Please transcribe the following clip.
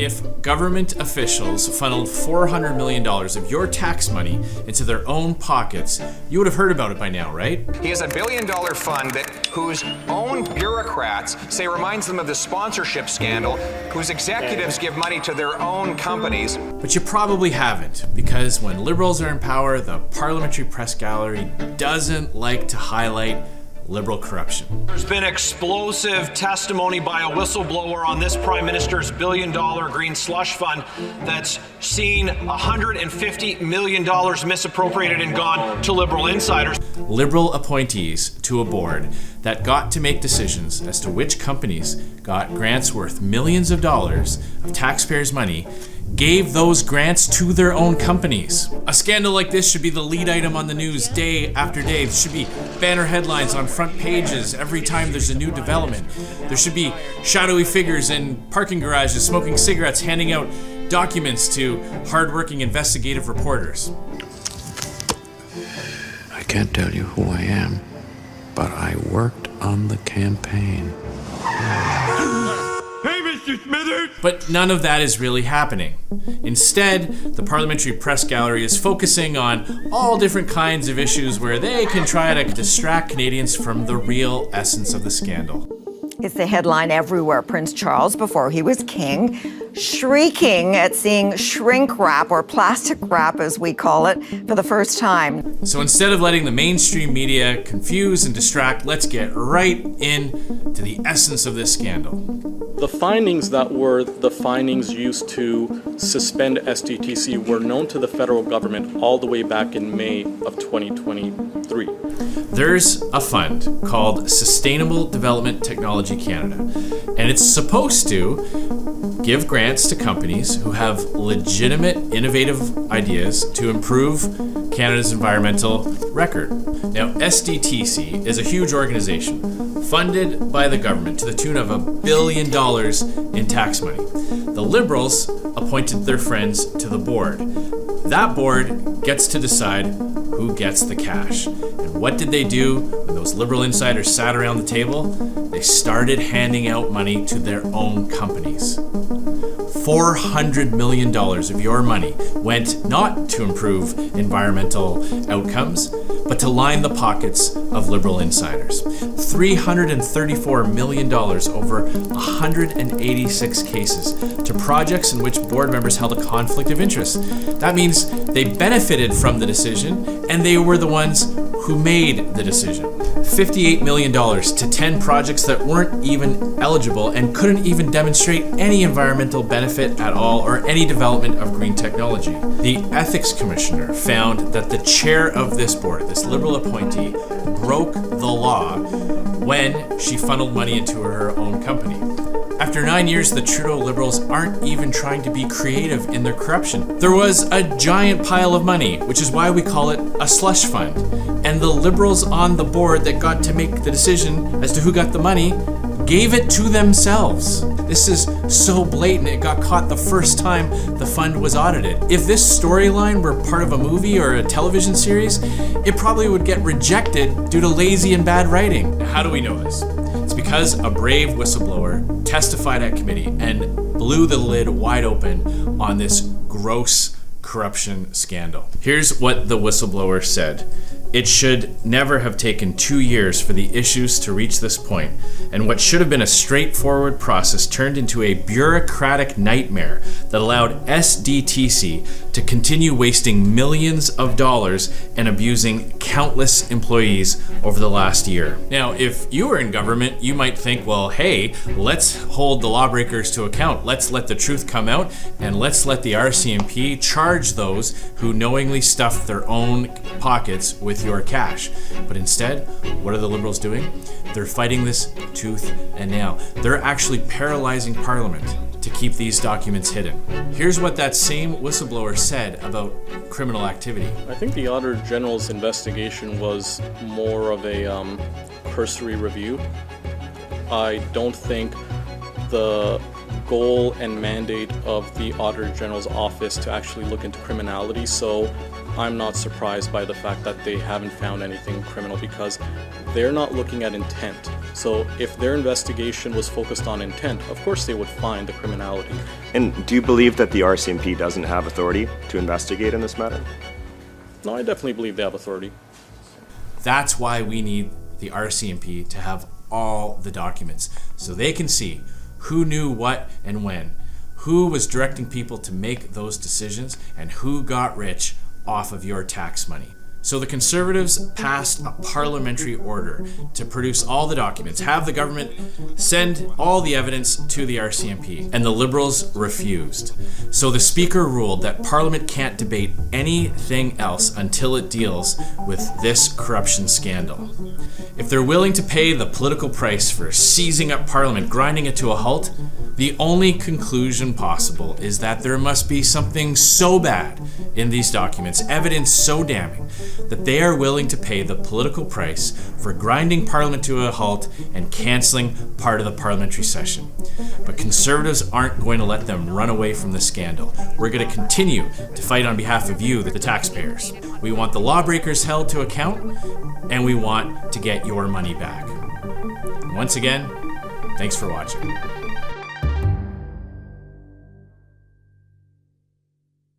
if government officials funneled $400 million of your tax money into their own pockets, you would have heard about it by now, right? He has $1 billion fund whose own bureaucrats say reminds them of the sponsorship scandal, whose executives give money to their own companies. But you probably haven't, because when Liberals are in power, the Parliamentary Press Gallery doesn't like to highlight Liberal corruption. There's been explosive testimony by a whistleblower on this Prime Minister's $1 billion green slush fund that's seen $150 million misappropriated and gone to Liberal insiders. Liberal appointees to a board that got to make decisions as to which companies got grants worth millions of dollars of taxpayers' money gave those grants to their own companies. A scandal like this should be the lead item on the news day after day. There should be banner headlines on front pages every time there's a new development. There should be shadowy figures in parking garages smoking cigarettes, handing out documents to hardworking investigative reporters. I can't tell you who I am, but I worked on the campaign. But none of that is really happening. Instead, the Parliamentary Press Gallery is focusing on all different kinds of issues where they can try to distract Canadians from the real essence of the scandal. It's the headline everywhere. Prince Charles, before he was king, shrieking at seeing shrink wrap, or plastic wrap as we call it, for the first time. So instead of letting the mainstream media confuse and distract, let's get right into the essence of this scandal. The findings that were the findings used to suspend SDTC were known to the federal government all the way back in May of 2023. There's a fund called Sustainable Development Technology Canada, and it's supposed to give grants to companies who have legitimate, innovative ideas to improve Canada's environmental record. Now, SDTC is a huge organization funded by the government to the tune of $1 billion in tax money. The Liberals appointed their friends to the board. That board gets to decide who gets the cash. And what did they do when those Liberal insiders sat around the table? They started handing out money to their own companies. $400 million of your money went not to improve environmental outcomes, but to line the pockets of Liberal insiders. $334 million over 186 cases to projects in which board members held a conflict of interest. That means they benefited from the decision, and they were the ones who made the decision. $58 million to 10 projects that weren't even eligible and couldn't even demonstrate any environmental benefit at all or any development of green technology. The Ethics Commissioner found that the chair of this board, this Liberal appointee, broke the law when she funneled money into her own company. After 9 years, the Trudeau Liberals aren't even trying to be creative in their corruption. There was a giant pile of money, which is why we call it a slush fund. And the Liberals on the board that got to make the decision as to who got the money gave it to themselves. This is so blatant, it got caught the first time the fund was audited. If this storyline were part of a movie or a television series, it probably would get rejected due to lazy and bad writing. How do we know this? It's because a brave whistleblower testified at committee and blew the lid wide open on this gross corruption scandal. Here's what the whistleblower said. It should never have taken 2 years for the issues to reach this point, and what should have been a straightforward process turned into a bureaucratic nightmare that allowed SDTC to continue wasting millions of dollars and abusing countless employees over the last year. Now, if you were in government, you might think, well, hey, let's hold the lawbreakers to account. Let's let the truth come out, and let's let the RCMP charge those who knowingly stuffed their own pockets with your cash. But instead, what are the Liberals doing? They're fighting this tooth and nail. They're actually paralyzing Parliament to keep these documents hidden. Here's what that same whistleblower said about criminal activity. I think the Auditor General's investigation was more of a cursory review. I don't think the goal and mandate of the Auditor General's office to actually look into criminality, so I'm not surprised by the fact that they haven't found anything criminal, because they're not looking at intent. So if their investigation was focused on intent, of course they would find the criminality. And do you believe that the RCMP doesn't have authority to investigate in this matter? No, I definitely believe they have authority. That's why we need the RCMP to have all the documents so they can see who knew what and when, who was directing people to make those decisions, and who got rich off of your tax money. So the Conservatives passed a parliamentary order to produce all the documents, have the government send all the evidence to the RCMP, and the Liberals refused. So the Speaker ruled that Parliament can't debate anything else until it deals with this corruption scandal. If they're willing to pay the political price for seizing up Parliament, grinding it to a halt, the only conclusion possible is that there must be something so bad in these documents, evidence so damning, that they are willing to pay the political price for grinding Parliament to a halt and cancelling part of the parliamentary session. But Conservatives aren't going to let them run away from the scandal. We're going to continue to fight on behalf of you, the taxpayers. We want the lawbreakers held to account, and we want to get your money back. Once again, thanks for watching.